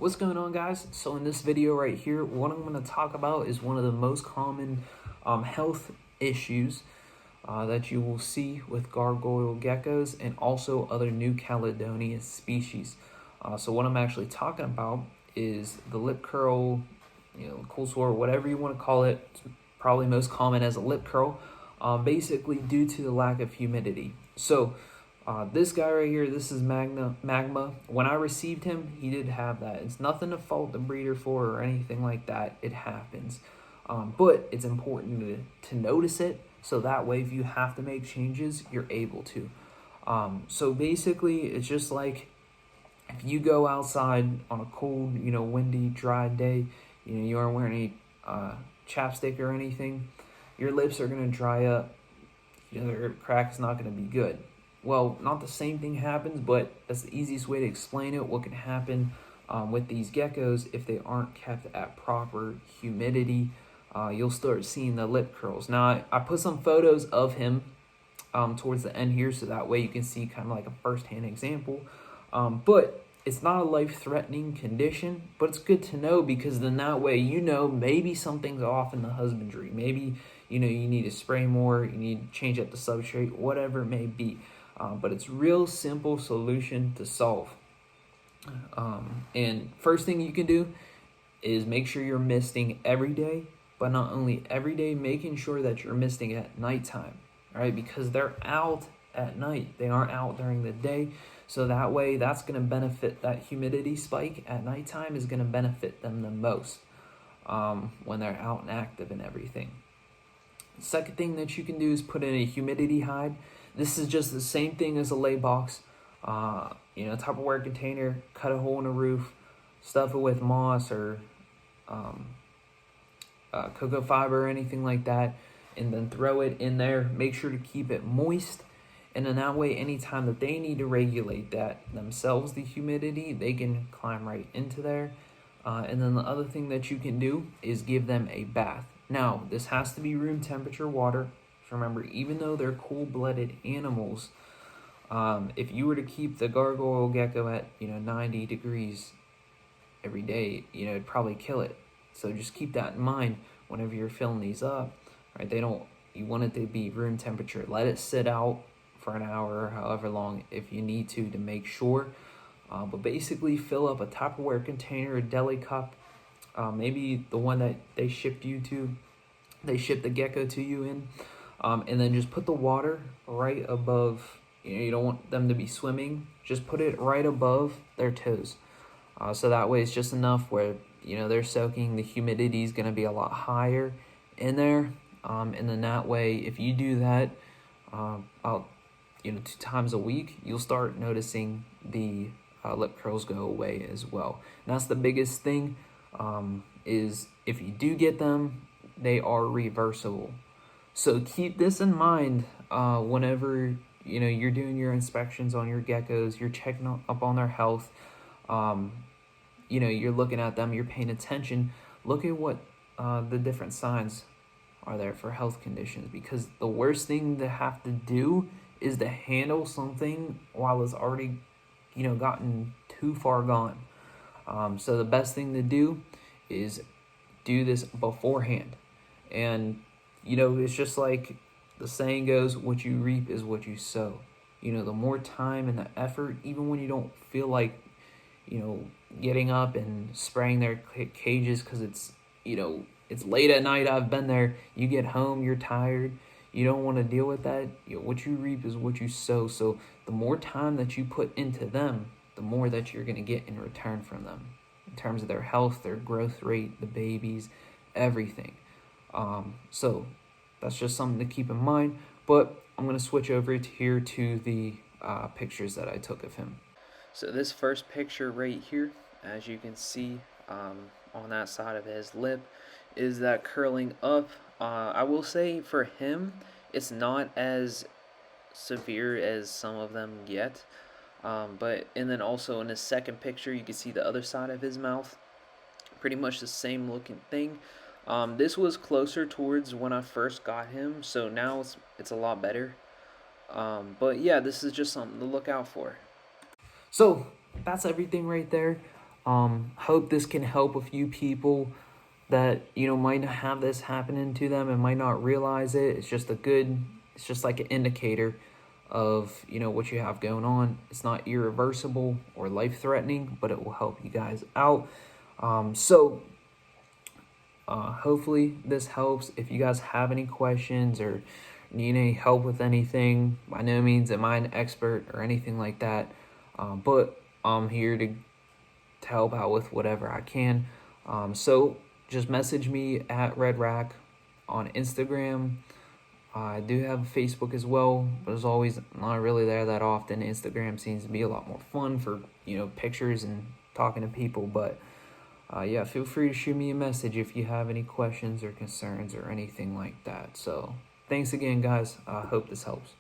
What's going on, guys? So in this video right here, what I'm going to talk about is one of the most common health issues that you will see with gargoyle geckos and also other New Caledonia species. So what I'm actually talking about is the lip curl, cold sore, whatever you want to call it. It's probably most common as a lip curl, basically due to the lack of humidity. So this guy right here, this is Magma. When I received him, he did have that. It's nothing to fault the breeder for or anything like that. It happens. But it's important to notice it, so that way if you have to make changes, you're able to. So basically, it's just like if you go outside on a cold, windy, dry day, you aren't wearing any chapstick or anything, your lips are going to dry up. Their crack is not going to be good. Well, not the same thing happens, but that's the easiest way to explain it. What can happen with these geckos if they aren't kept at proper humidity? You'll start seeing the lip curls. Now, I put some photos of him towards the end here, so that way you can see kind of like a first-hand example. But it's not a life-threatening condition, but it's good to know, because then that way maybe something's off in the husbandry. Maybe you need to spray more, you need to change up the substrate, whatever it may be. But it's real simple solution to solve. And first thing you can do is make sure you're misting every day, but not only every day, making sure that you're misting at nighttime, right? Because they're out at night, they aren't out during the day. So that way, that's going to benefit, that humidity spike at nighttime is going to benefit them the most when they're out and active and everything. The second thing that you can do is put in a humidity hide. This is just the same thing as a lay box. Tupperware container, cut a hole in the roof, stuff it with moss or cocoa fiber or anything like that, and then throw it in there. Make sure to keep it moist, and then that way, anytime that they need to regulate that themselves, the humidity, they can climb right into there. And then the other thing that you can do is give them a bath. Now, this has to be room temperature water. Remember, even though they're cold-blooded animals, if you were to keep the gargoyle gecko at 90 degrees every day, it'd probably kill it. So just keep that in mind whenever you're filling these up, right? You want it to be room temperature. Let it sit out for an hour or however long if you need to make sure. But basically, fill up a Tupperware container, a deli cup, maybe the one that they shipped the gecko to you in. And then just put the water right above, you don't want them to be swimming, just put it right above their toes. So that way it's just enough where, they're soaking, the humidity is going to be a lot higher in there. And then that way, if you do that about, 2 times a week, you'll start noticing the lip curls go away as well. And that's the biggest thing, is if you do get them, they are reversible. So keep this in mind whenever you're doing your inspections on your geckos, you're checking up on their health, you're looking at them, you're paying attention. Look at what the different signs are there for health conditions, because the worst thing to have to do is to handle something while it's already gotten too far gone. So the best thing to do is do this beforehand. And it's just like the saying goes, what you reap is what you sow. The more time and the effort, even when you don't feel like, getting up and spraying their cages because it's late at night. I've been there. You get home, you're tired. You don't want to deal with that. What you reap is what you sow. So the more time that you put into them, the more that you're going to get in return from them in terms of their health, their growth rate, the babies, everything. So that's just something to keep in mind. But I'm going to switch over here to the pictures that I took of him. So this first picture right here, as you can see on that side of his lip, is that curling up. I will say for him, it's not as severe as some of them get. And then also in his second picture, you can see the other side of his mouth. Pretty much the same looking thing. This was closer towards when I first got him, so now it's a lot better. But yeah, this is just something to look out for. So that's everything right there. Hope this can help a few people that, you know, might not have this happening to them and might not realize it. It's just like an indicator of, you know, what you have going on. It's not irreversible or life-threatening, but it will help you guys out. Hopefully this helps. If you guys have any questions or need any help with anything, by no means am I an expert or anything like that, but I'm here to help out with whatever I can. So just message me at Red Rack on Instagram. I do have Facebook as well, but as always, not really there that often. Instagram seems to be a lot more fun for, you know, pictures and talking to people. But yeah, feel free to shoot me a message if you have any questions or concerns or anything like that. So thanks again, guys. I hope this helps.